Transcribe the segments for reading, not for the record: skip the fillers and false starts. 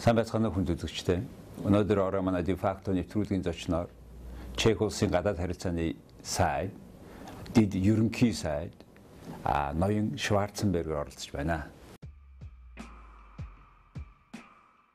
Сайн байцгаана хүн үзэгчтэй. Өнөөдөр орой манай дефакто нэвтрүүлгийн зочноор Чех улсын гадаад харилцааны сайд, дид ерөнхий сайд ноён Шварценберг оролцож байна.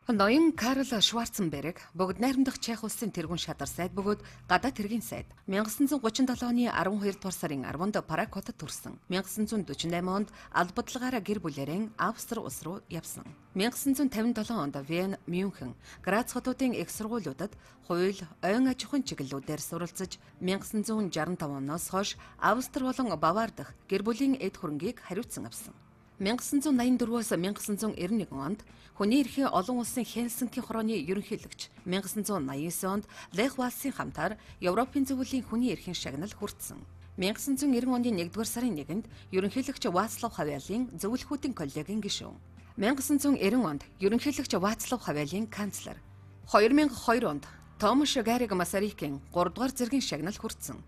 Ноён Карел Шварценберг бүгд найрамдах Чех улсын тэргүүн шадар сайд бөгөөд гадаад хэргийн сайд 1937 оны 12 дугаар сарын 10-нд Параг хотод төрсөн. 1948 онд албадлагаараа гэр бүлээрээ Австри улс руу явсан. 1957 онд Вен, Мюнхен, Грац хотуудын их сургуулиудад хууль, ойн аж ахуйн чиглэлүүдээр суралцж 1965 оноос хойш Австри болон Бавар дахь гэр бүлийн эд хөрөнгийг хариуцсан авсан. 1984-өөс 1991 онд хүний эрхийн олон улсын Хельсинки хорооны ерөнхийлөгч, 1989 онд Лех Валсын хамтаар Европын зөвлөлийн хүний эрхийн шагнал хүртсэн. 1990 оны 1-р сарын 1-нд ерөнхийлөгч Вацлав Хавелын зөвлөхүүдийн коллегийн гишүүн. 1990 онд ерөнхийлөгч Вацлав Хавелын канцлер. 2002 онд Томаш Гариг Масарикийн 3-р зэргийн шагнал хүртсэн.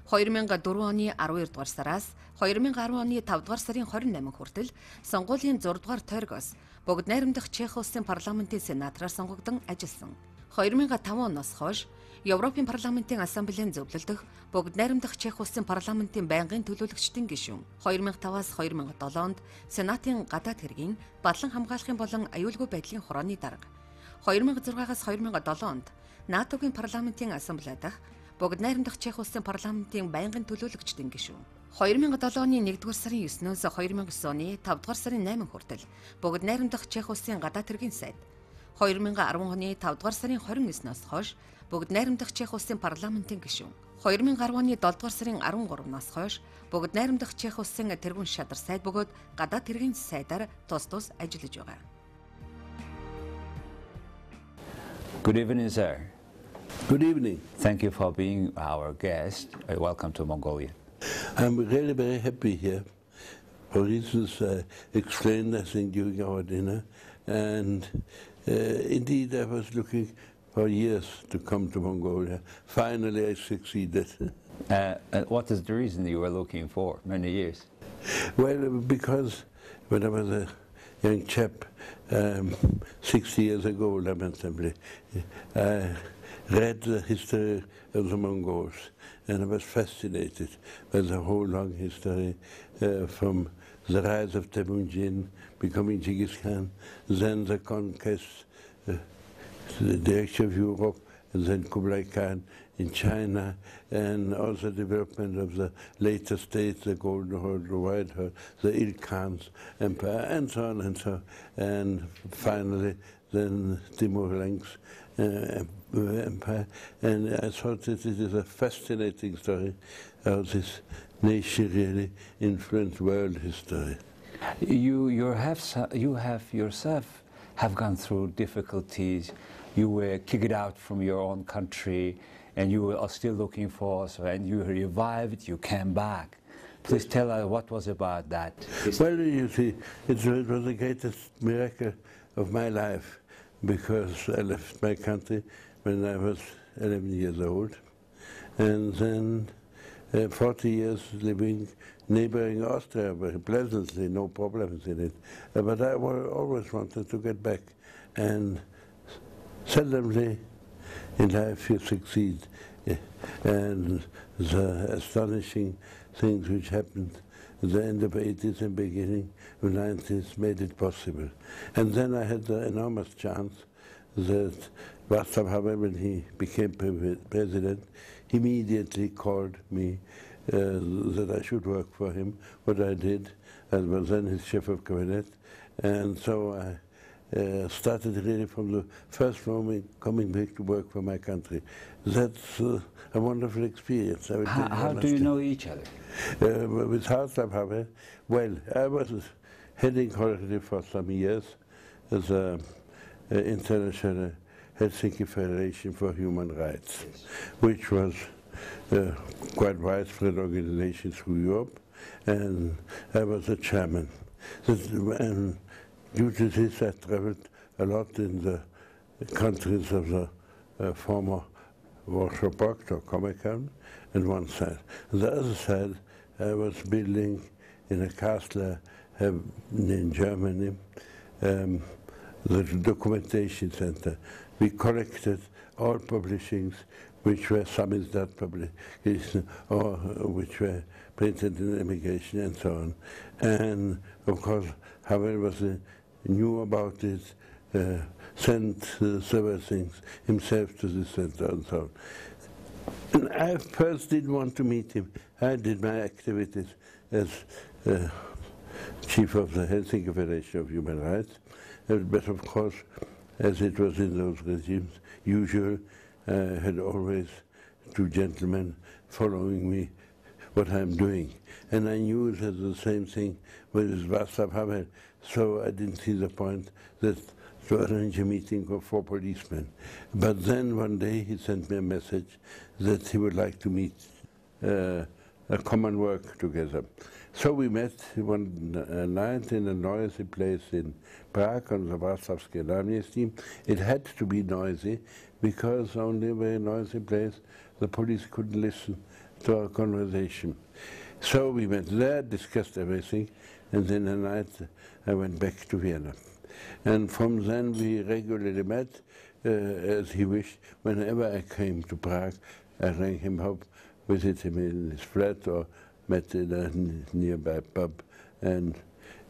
2004 оны 12 дугаар сараас 2010 оны 5 дугаар сарын 28 хүртэл сонгуулийн 6 дугаар тойргоос бүгд найрамдах Чех улсын парламентын сенатораар сонгогдсон ажилласан. 2005 оноос хойш Европын парламентын ассамблеийн зөвлөлдөх бүгд найрамдах Чех улсын парламентын байнгын төлөөлөгчдийн гишүүн. 2005-аас 2007 онд Сенатын гадаад хэргийн балан хамгаалахын болон аюулгүй байдлын хорооны дарга. 2006-аас 2007 онд НАТОгийн парламентын ассамблеи дахь бүгд найрамдах Чех улсын парламентын байнгын төлөөлөгчдийн гишүүн. 2007 оны 1-р сарын 9-өөс 2009 оны 5-р сарын 8 хүртэл бүгд найрамдах Чех улсын гадаад хэргийн сайд. 2010 оны 5-р сарын 29-ноос хойш бүгд найрамдах Чех улсын парламентын гишүүн. 2010 оны 7-р сарын 13-наас хойш бүгд найрамдах Чех улсын тэргүүн шадар сайд бөгөөд гадаад хэргийн сайдаар тус ажиллаж байгаа. Good evening, sir. Good evening. Thank you for being our guest. Welcome to Mongolia. I'm really very happy here for reasons explained, I think, during our dinner. And indeed, I was looking for years to come to Mongolia. Finally, I succeeded. What is the reason you were looking for many years? Well, because when I was a young chap, 60 years ago, lamentably, I read the history of the Mongols, and I was fascinated by the whole long history from the rise of Temujin, becoming Genghis Khan, then the conquest, the direction of Europe, and then Kublai Khan in China, and also the development of the later states, the Golden Horde, the White Horde, the Il Khan's empire, and so on and so on. And finally, then Timur-Lenk's empire. And I thought that it is a fascinating story how this nation really influenced world history. You yourself have gone through difficulties. You were kicked out from your own country, and you are still looking for us, and you revived, you came back. Please tell us what was about that. Well, you see, it was the greatest miracle of my life, because I left my country when I was 11 years old, and then 40 years living neighboring Austria, very pleasantly, no problems in it. But I always wanted to get back, and seldomly in life you succeed. And the astonishing things which happened at the end of the 80s and beginning of the 90s made it possible. And then I had the enormous chance that Václav Havel, when he became president, immediately called me that I should work for him, what I did. I was then his chief of cabinet. And so I started really from the first moment coming back to work for my country. That's a wonderful experience. How do you know each other? With Václav Havel, well, I was heading already for some years as an international Helsinki Federation for Human Rights, which was quite widespread organization through Europe, and I was the chairman. And due to this, I traveled a lot in the countries of the former Warsaw Pact or Comecon on one side. On the other side, I was building in a castle in Germany the documentation center. We collected all publishings which were samizdat publication or which were printed in immigration and so on. And of course, Havel knew about it, sent several things himself to the center and so on. And I first didn't want to meet him. I did my activities as chief of the Helsinki Federation of Human Rights. But of course, as it was in those regimes, usual, I had always two gentlemen following me what I'm doing. And I knew that the same thing with Václav Havel, so I didn't see the point that to arrange a meeting of 4 policemen. But then one day he sent me a message that he would like to meet a common work together. So we met one night in a noisy place in Prague on the Warszawskie Náměstí. It had to be noisy because only a very noisy place the police couldn't listen to our conversation. So we went there, discussed everything, and then at night I went back to Vienna. And from then we regularly met, as he wished. Whenever I came to Prague, I rang him up, visited him in his flat, or met in a nearby pub, and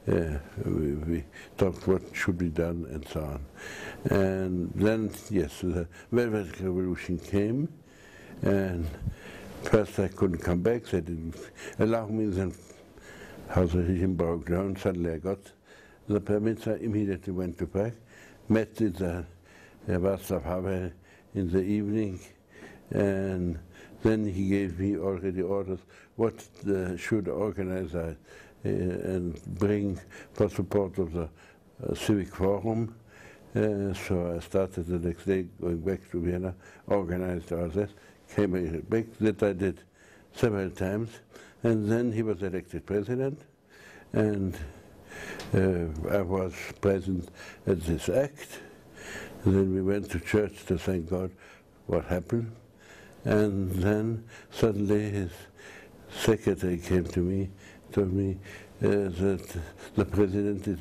we talked what should be done and so on. And then, yes, the Velvet Revolution came, and first I couldn't come back. They didn't allow me. Then house regime broke down. Suddenly I got the permits. I immediately went to Prague, met with Václav Havel in the evening, and then he gave me already orders what should organize and bring for support of the Civic Forum. So I started the next day going back to Vienna, organized all this, came back. That I did several times. And then he was elected president, and I was present at this act. And then we went to church to thank God what happened. And then suddenly his secretary came to me, told me that the president is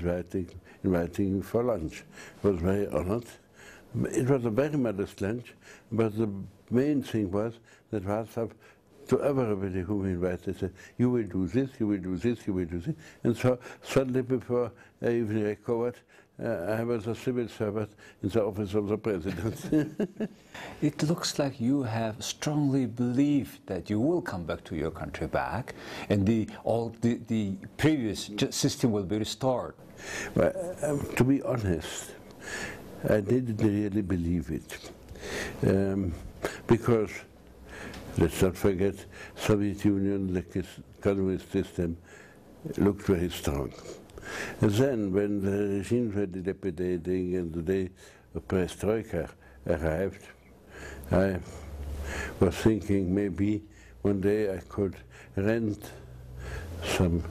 inviting me for lunch. I was very honored. It was a very modest lunch, but the main thing was that Václav, to everybody whom he invited, said, you will do this, you will do this, you will do this. And so suddenly, before I even recovered, I was a civil servant in the office of the president. It looks like you have strongly believed that you will come back to your country back, and the previous system will be restored. Well, to be honest, I didn't really believe it, because let's not forget, Soviet Union, the communist system, looked very strong. And then, when the regimes were dilapidating and the day of perestroika arrived, I was thinking maybe one day I could rent some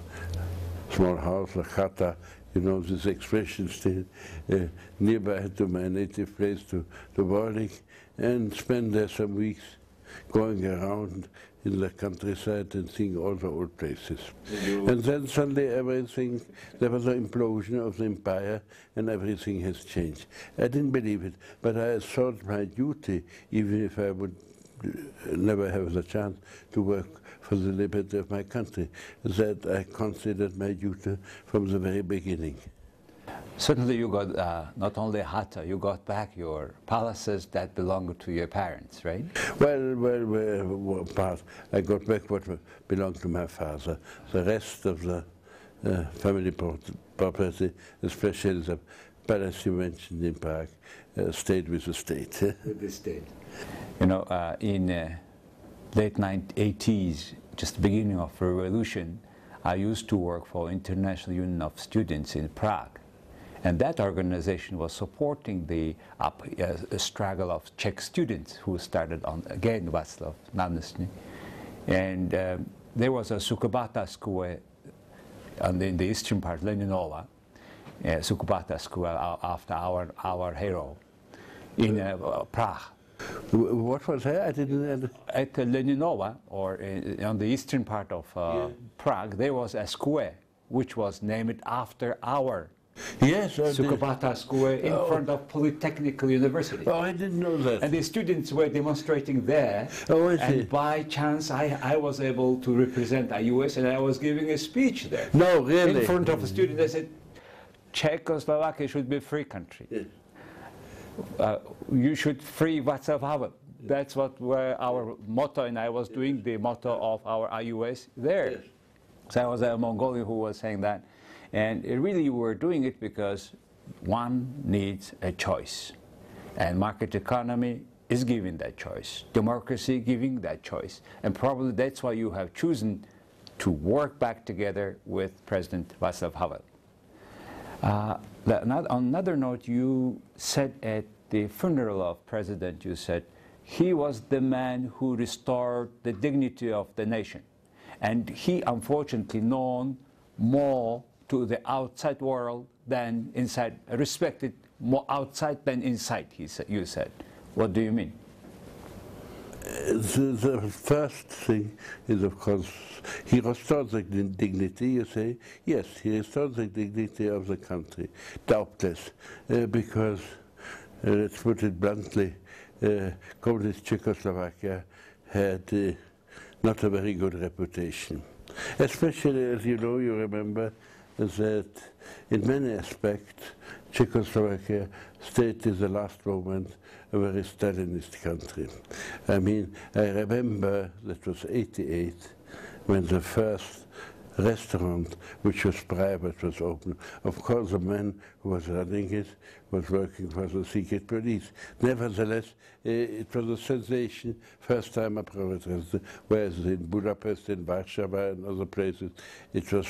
small house, a chata, you know, this expression still, nearby to my native place, to Warwick, and spend there some weeks going around in the countryside and seeing all the old places. And then suddenly everything, there was an implosion of the empire and everything has changed. I didn't believe it, but I thought my duty, even if I would never have the chance to work for the liberty of my country, that I considered my duty from the very beginning. Certainly you got not only a hata, you got back your palaces that belonged to your parents, right? Well, I got back what belonged to my father. The rest of the family property, especially the palace you mentioned in Prague, stayed with the state. With the state. You know, in late 80s, just the beginning of the revolution, I used to work for International Union of Students in Prague. And that organization was supporting the struggle of Czech students who started on, again, Václav Náměstí. And there was a Sukubata school in the eastern part, Leninova, Sukubata school after our hero, in Prague. What was that? I didn't. At Leninova, or on the eastern part of Prague, there was a square which was named after our Yes, I did. Sukabata Square in front of Polytechnical University. Oh, I didn't know that. And the students were demonstrating there. Oh, I see. And by chance, I was able to represent IUS, and I was giving a speech there. No, really? In front of the students, I said, Czechoslovakia should be a free country. Yes. You should free Václav Havel. That's what were our motto, and I was doing the motto of our IUS there. Yes. So I was a Mongolian who was saying that. And really we were doing it because one needs a choice. And market economy is giving that choice. Democracy giving that choice. And probably that's why you have chosen to work back together with President Václav Havel. On another note, you said at the funeral of President, you said, he was the man who restored the dignity of the nation. And he unfortunately known more to the outside world than inside, respected more outside than inside, you said. What do you mean? The first thing is, of course, he restored the dignity, you say. Yes, he restored the dignity of the country, doubtless, because, let's put it bluntly, communist Czechoslovakia had not a very good reputation. Especially, as you know, you remember that in many aspects, Czechoslovakia stayed to the last moment a very Stalinist country. I mean, I remember that was 88 when the first restaurant, which was private, was open. Of course, the man who was running it was working for the secret police. Nevertheless, it was a sensation, first time a private restaurant, whereas in Budapest, in Warsaw, and other places, it was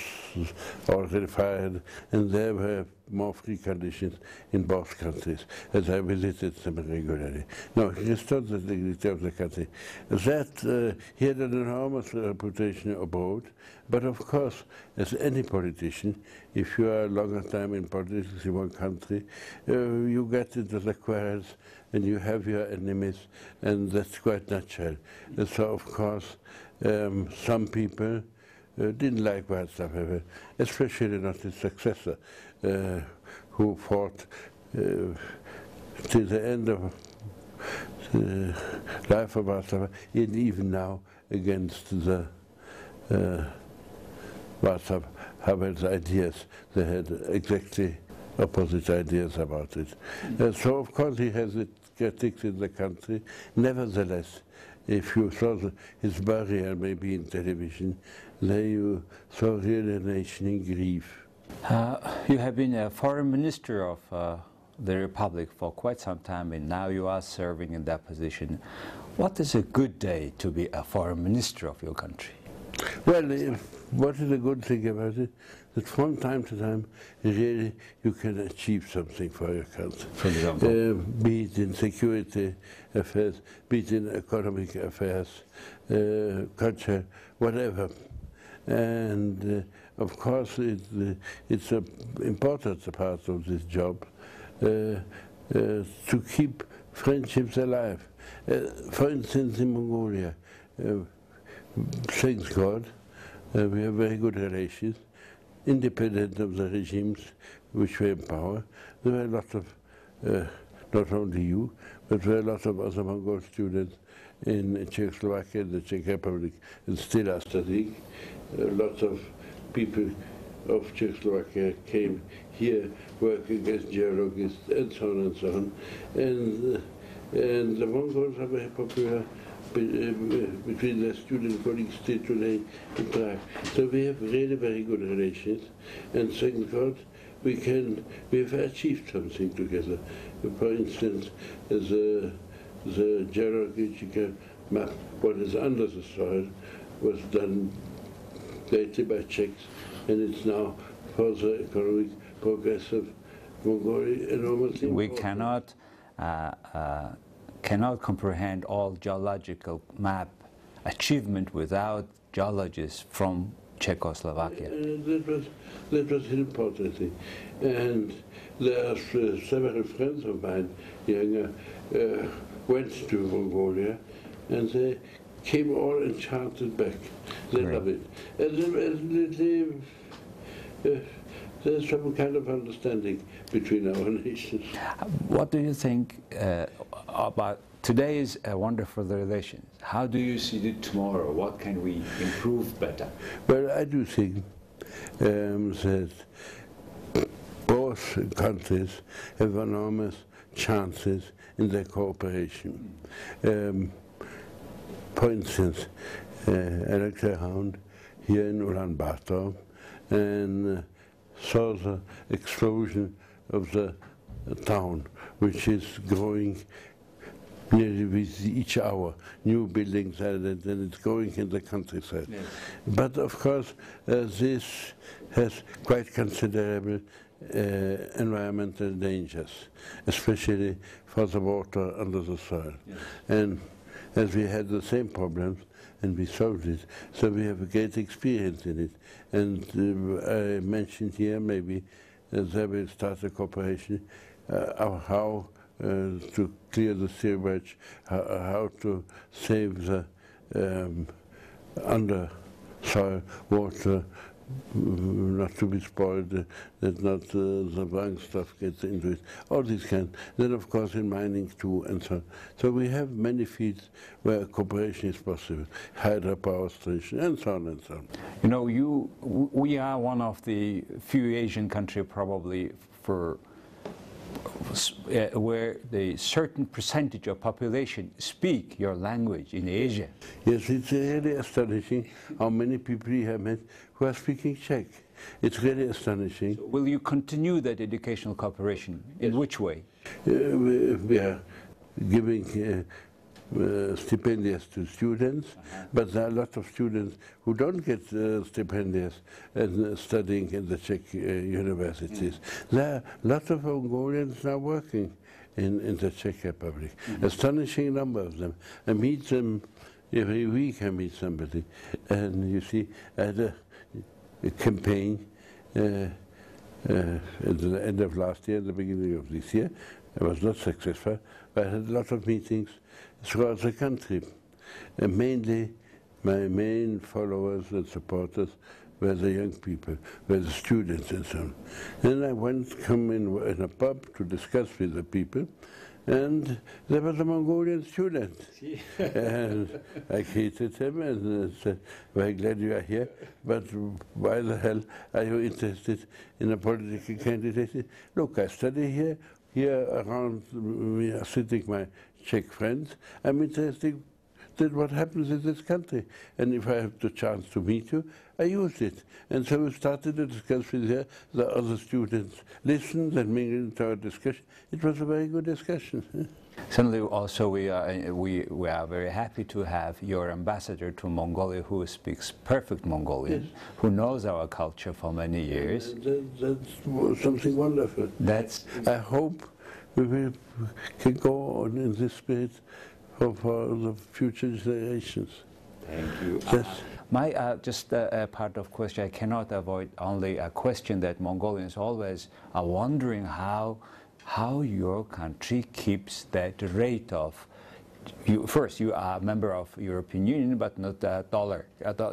already fired, and there were more free conditions in both countries, as I visited them regularly. No, he restored the dignity of the country. That, he had an enormous reputation abroad, but of course, as any politician, if you are a longer time in politics in one country, you get into the quarrels and you have your enemies, and that's quite natural. And so, of course, some people didn't like Václav Havel, especially not his successor, who fought till the end of the life of Václav, and even now against the Václav Havel's ideas. They had exactly opposite ideas about it. So, of course, he has critics in the country. Nevertheless, if you saw his burial maybe in television, there you saw really a nation in grief. You have been a foreign minister of the Republic for quite some time, and now you are serving in that position. What is a good day to be a foreign minister of your country? Well, what is a good thing about it? That from time to time, really, you can achieve something for your country. For example? Be it in security affairs, be it in economic affairs, culture, whatever. And of course, it's an important part of this job to keep friendships alive. For instance, in Mongolia, thanks God, we have very good relations, independent of the regimes which were in power. There were a lot of, not only you, but there were a lot of other Mongol students in Czechoslovakia, the Czech Republic, and still are studying. Lots of people of Czechoslovakia came here working as geologists and so on and so on. And the Mongols are very popular between their student colleagues still today in Prague. So we have really very good relations, and thank God we have achieved something together. For instance, the geological map, what is under the soil, was done lately by Czechs, and it's now for the economic progress of Mongolia enormously important. We cannot comprehend all geological map achievement without geologists from Czechoslovakia. That was an important thing. And there are several friends of mine, younger, went to Mongolia, and they came all enchanted back. They love it. And there's some kind of understanding between our nations. What do you think about today's wonderful relations? How do you see it tomorrow? What can we improve better? Well, I do think that both countries have enormous chances in their cooperation. For instance, I looked around here in Ulaanbaatar and saw the explosion of the town, which is growing nearly with each hour. New buildings added, and it's going in the countryside. Yes. But of course, this has quite considerable environmental dangers, especially for the water under the soil. Yes. And as we had the same problems, and we solved it, so we have a great experience in it. And I mentioned here maybe there will start a cooperation how to clear the sewage, how to save the under soil water, not to be spoiled, that not the wrong stuff gets into it, all these kind. Then of course in mining too, and so on. So we have many fields where cooperation is possible, hydropower station, and so on and so on. You know, we are one of the few Asian countries probably where the certain percentage of population speak your language in Asia. Yes, it's really astonishing how many people we have met who are speaking Czech. It's really astonishing. So will you continue that educational cooperation? In which way? We are giving stipendiums to students, but there are a lot of students who don't get stipendiums and studying in the Czech universities. There are a lot of Mongolians now working in the Czech Republic. Astonishing number of them. I meet them every week. I meet somebody, and you see, I had a campaign at the end of last year, the beginning of this year. I was not successful, but I had a lot of meetings throughout the country. And mainly, my main followers and supporters were the young people, were the students and so on. Then I come in a pub to discuss with the people, and there was a Mongolian student. And I greeted him and said, very glad you are here, but why the hell are you interested in a political candidate? Look, I study here. Here around me are sitting my Czech friends. I'm interested in what happens in this country. And if I have the chance to meet you, I use it. And so we started to discuss with the other students. Listened and mingled into our discussion. It was a very good discussion. Certainly, also we are very happy to have your ambassador to Mongolia, who speaks perfect Mongolian, yes, who knows our culture for many years. That's something wonderful. I hope we can go on in this spirit for the future generations. Thank you. Yes. My just a part of question, I cannot avoid only a question that Mongolians always are wondering how your country keeps that rate of, first you are a member of European Union, but not the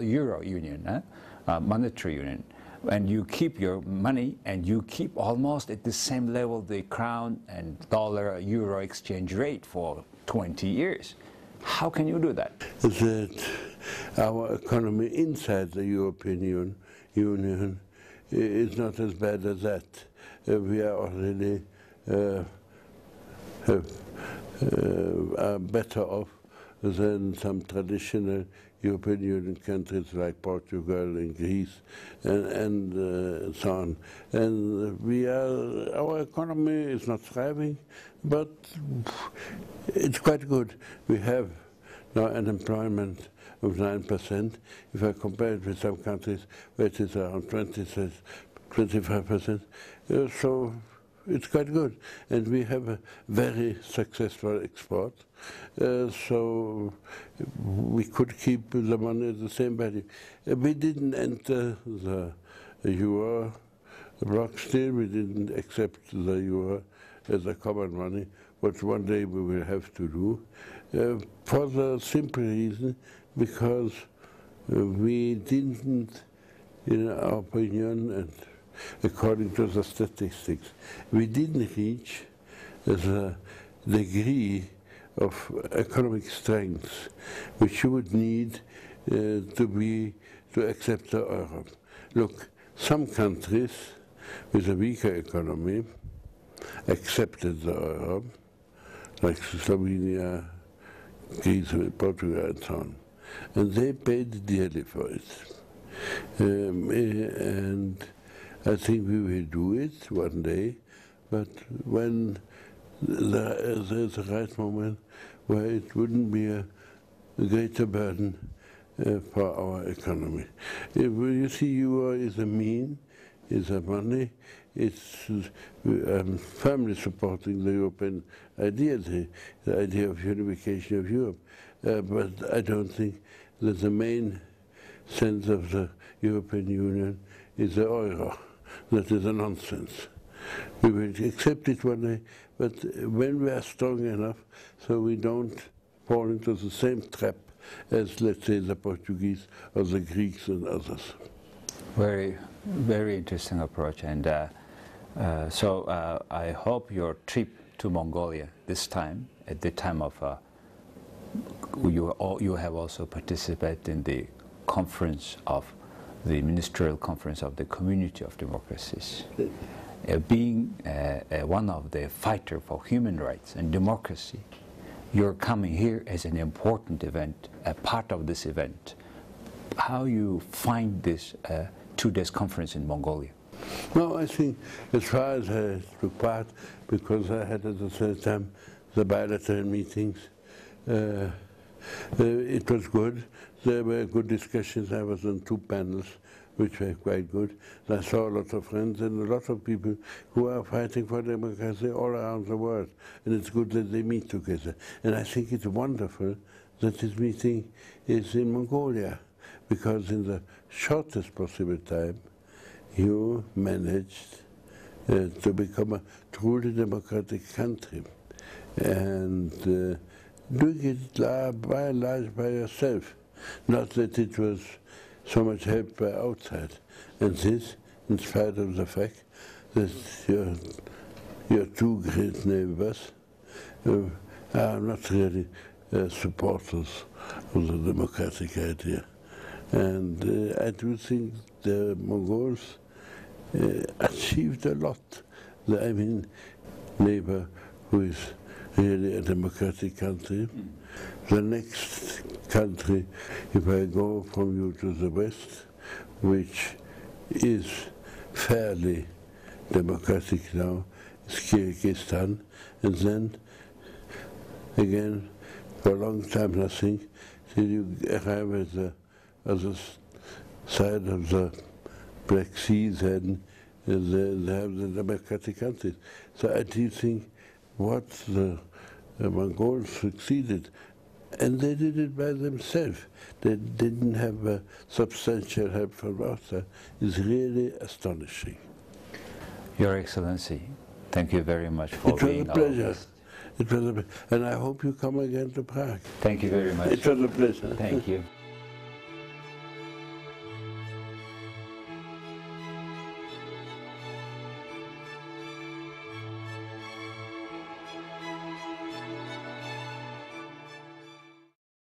Euro Union, monetary union. And you keep your money and you keep almost at the same level the crown and dollar euro exchange rate for 20 years. How can you do that? That our economy inside the European Union is not as bad as that. We are already are better off than some traditional European Union countries like Portugal and Greece and so on. And our economy is not thriving, but it's quite good. We have now an employment of 9%. If I compare it with some countries where it is around 25%, so it's quite good. And we have a very successful export. So we could keep the money at the same value. We didn't enter the euro bloc still. We didn't accept the euro as a common money, but one day we will have to do, for the simple reason because we didn't, in our opinion, and according to the statistics. We didn't reach the degree of economic strength which you would need to accept the euro. Look, some countries with a weaker economy accepted the euro, like Slovenia, Greece, Portugal, and so on. And they paid dearly for it. And I think we will do it one day, but when there's a right moment where it wouldn't be a greater burden for our economy. You see, euro is a mean, is a money. I'm firmly supporting the European idea, the idea of unification of Europe. But I don't think that the main sense of the European Union is the euro. That is a nonsense. We will accept it one day, but when we are strong enough so we don't fall into the same trap as, let's say, the Portuguese or the Greeks and others. Very, very interesting approach. And so I hope your trip to Mongolia this time, at the time of, you have also participated in the conference of the ministerial conference of the Community of Democracies. Being one of the fighter for human rights and democracy, you're coming here as an important event, a part of this event. How you find this 2 days conference in Mongolia? No, I think as far as I took part, because I had at the same time the bilateral meetings, it was good. There were good discussions. I was on 2 panels, which were quite good. I saw a lot of friends and a lot of people who are fighting for democracy all around the world. And it's good that they meet together. And I think it's wonderful that this meeting is in Mongolia, because in the shortest possible time, you managed to become a truly democratic country. And doing it by and large by yourself. Not that it was so much help by outside. And this, in spite of the fact that your 2 great neighbors are not really supporters of the democratic idea. And I do think the Mongols achieved a lot. I mean, neighbor who is really a democratic country. The next country, if I go from you to the west, which is fairly democratic now, is Kyrgyzstan, and then again, for a long time nothing, till you arrive at the other side of the Black Sea, then they have the democratic countries. So I do think what the Mongols succeeded, and they did it by themselves. They didn't have substantial help from outside. Is really astonishing. Your Excellency, thank you very much for being our guest. It was a pleasure. And I hope you come again to Prague. Thank you very much. It was a pleasure. Thank you.